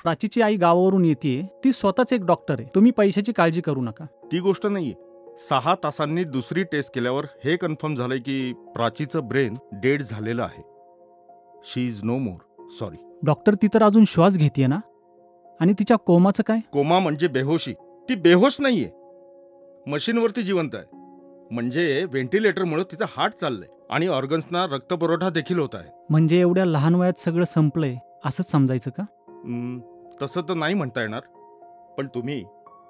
प्राचीची आई गावावरून येते, ती स्वतःच एक डॉक्टर आहे. तुम्ही पैशाची काळजी करू नका. ती गोष्ट नाहीये. 6 तासांनी दुसरी टेस्ट केल्यावर हे कन्फर्म झालंय की प्राचीचं ब्रेन डेड झालेलं आहे. She is no more. Sorry doctor, ती तर अजून श्वास घेते ना. आणि तिच्या कोमाचं काय? कोमा म्हणजे बेहोशी. ती बेहोश नाहीये, मशीनवरती जिवंत आहे. म्हणजे व्हेंटिलेटरमुळे तिचं हार्ट चाललंय आणि ऑर्गन्सना रक्तपुरवठा देखील होत आहे. म्हणजे एवढ्या लहान वयात सगळं संपलंय असंच समजायचं का? तसं तर नाही म्हणता येणार. पण तुम्ही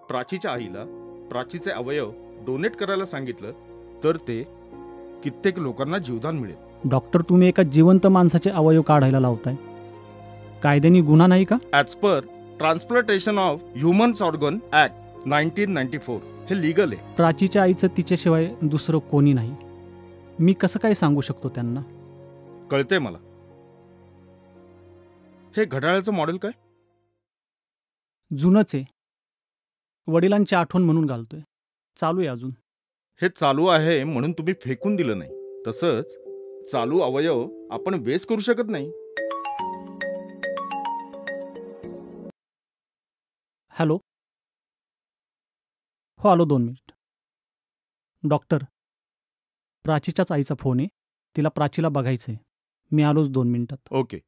प्राचीच्या आईला प्राचीचे अवयव डोनेट करायला सांगितलं तर ते कित्येक लोकांना जीवदान मिळेल. डॉक्टर, तुम्ही एका जिवंत माणसाचे अवयव काढायला लावताय. कायद्याने गुन्हा नाही का? As per transplantation of humans organ act 1994 हे लिगल आहे. प्राचीच्या आईचं तिच्याशिवाय दुसरं कोणी नाही. मी कसं काय सांगू शकतो त्यांना? कळते मला. हे घड्याळाचं मॉडेल काय? जुनंच आहे. वडिलांची आठवण म्हणून घालतोय. चालू आहे अजून. हे चालू आहे म्हणून तुम्ही फेकून दिलं नाही. तसंच चालू अवयव आपण वेस्ट करू शकत नाही. हॅलो. हो, आलो 2 मिनिट. डॉक्टर, प्राचीच्याच आईचा फोन आहे. तिला प्राचीला बघायचंय. मी आलोच 2 मिनिटात. ओके.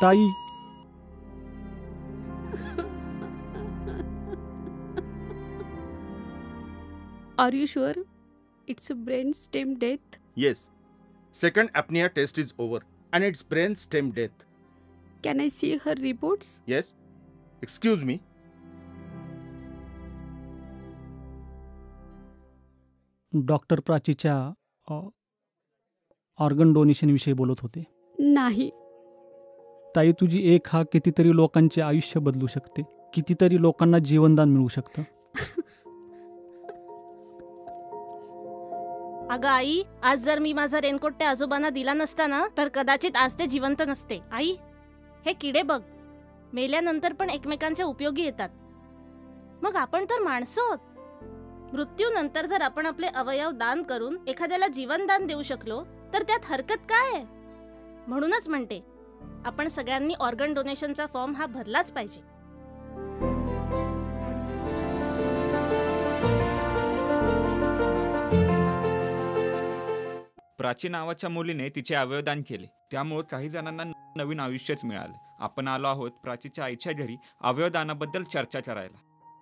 ताई, Are you sure it's a brain stem death? Yes. Second apnea test is over and it's brain stem death. Can I see her reports? Yes. Excuse me. Doctor प्राचीच्या organ donation विषयी बोलत होते. नाही. ताई, तुझी एक हाक कितीतरी लोकांचे आयुष्य बदलू शकते. कितीतरी लोकांना जीवनदान मिळू शकतं. अगं आई, आज जर मी माझा रेनकोट त्या आजोबांना दिला नसता ना तर कदाचित आज ते जिवंत नसते. आई, हे किडे बघ, मेल्यानंतर पण एकमेकांच्या उपयोगी येतात. मग आपण तर माणसं आहोत. मृत्यूनंतर जर आपण आपले अवयव दान करून एखाद्याला जीवनदान देऊ शकलो तर त्यात हरकत काय आहे? म्हणूनच म्हणते, आपण सगळ्यांनी ऑर्गन डोनेशनचा फॉर्म हा भरलाच पाहिजे. प्राची नावाच्या मुलीने तिचे अवयवदान केले, त्यामुळे काही जणांना नवीन आयुष्यच मिळाले. आपण आलो आहोत प्राचीच्या आईच्या घरी अवयवदानाबद्दल चर्चा करायला.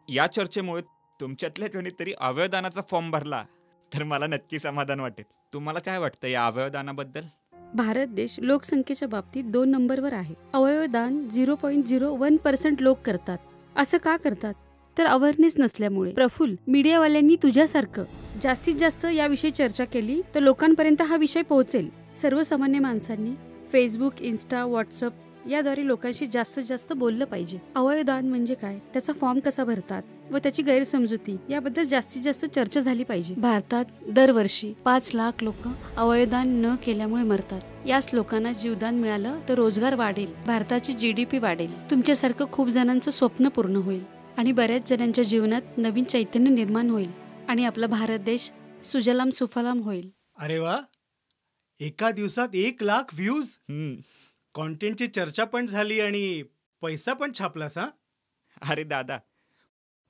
या चर्चेमुळे तुमच्यातल्या कोणीतरी अवयवदानाचा फॉर्म भरला तर मला नक्की समाधान वाटेल. तुम्हाला काय वाटतं या अवयवदानाबद्दल? भारत देश लोकसंख्येच्या बाबतीत 2 नंबरवर आहे. अवयवदान 0.01% लोक करतात. असं का करतात? तर अवेअरनेस नसल्यामुळे. प्रफुल्ल, मीडियावाल्यांनी तुझ्यासारखं जास्तीत जास्त याविषयी चर्चा केली तर लोकांपर्यंत हा विषय पोहोचेल. सर्वसामान्य माणसांनी फेसबुक, इन्स्टा, व्हॉट्सअप याद्वारे लोकांशी जास्तीत जास्त बोललं पाहिजे. अवयवदान म्हणजे काय, त्याचा फॉर्म कसा भरतात व त्याची गैरसमजुती याबद्दल जास्तीत जास्त चर्चा झाली पाहिजे. भारतात दरवर्षी 5 लाख लोक अवयवदान न केल्यामुळे मरतात. याच लोकांना जीवदान मिळालं तर रोजगार वाढेल, भारताची GDP वाढेल, तुमच्यासारखं खूप जणांचं स्वप्न पूर्ण होईल आणि बऱ्याच जणांच्या जीवनात नवीन चैतन्य निर्माण होईल आणि आपला भारत देश सुजलाम सुफलाम होईल. अरे वा, एका दिवसात 1 लाख व्ह्यूज. कॉन्टेंटची चर्चा पण झाली आणि पैसा पण छापलास. हा, अरे दादा,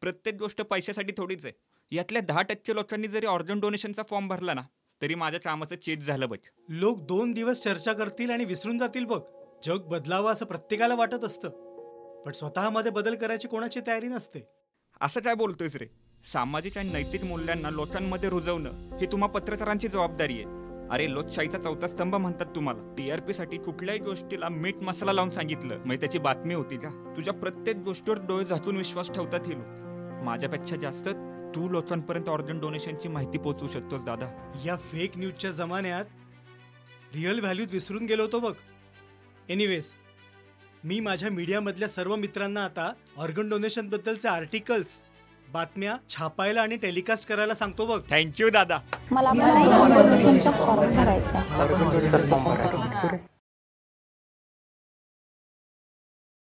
प्रत्येक गोष्ट पैशासाठी थोडीच आहे. यातल्या 10% लोकांनी जरी ऑर्गन डोनेशनचा फॉर्म भरला ना तरी माझ्या कामाचं चीज झालं बघ. लोक 2 दिवस चर्चा करतील आणि विसरून जातील बघ. जग बदलावं असं प्रत्येकाला वाटत असतं, पण स्वतःमध्ये बदल करायची कोणाची तयारी नसते. असं काय बोलतोयस रे? सामाजिक आणि नैतिक मूल्यांना लोकांमध्ये रुजवणं ही तुम्हा पत्रकारांची जबाबदारी आहे. अरे, लोकशाहीचा 4था स्तंभ म्हणतात तुम्हाला. TRP साठी कुठल्याही गोष्टीला मीठ मसाला लावून सांगितलं मग त्याची बातमी होती का? तुझ्या प्रत्येक गोष्टीवर डोळे झाकून विश्वास ठेवतात ही लोक. माझ्यापेक्षा जास्त तू लोकांपर्यंत ऑर्गन डोनेशनची माहिती पोहोचवू शकतोस दादा. या फेक न्यूजच्या जमान्यात रिअल व्हॅल्यूज विसरून गेलो होतो बघ. एनिवेज, मी माझ्या मीडियामधल्या सर्व मित्रांना आता ऑर्गन डोनेशन बद्दलचे आर्टिकल्स, बातम्या छापायला आणि टेलिकास्ट करायला सांगतो बघ. थँक्यू दादा. मला ऑर्गन डोनेशनचा फॉर्म भरायचा.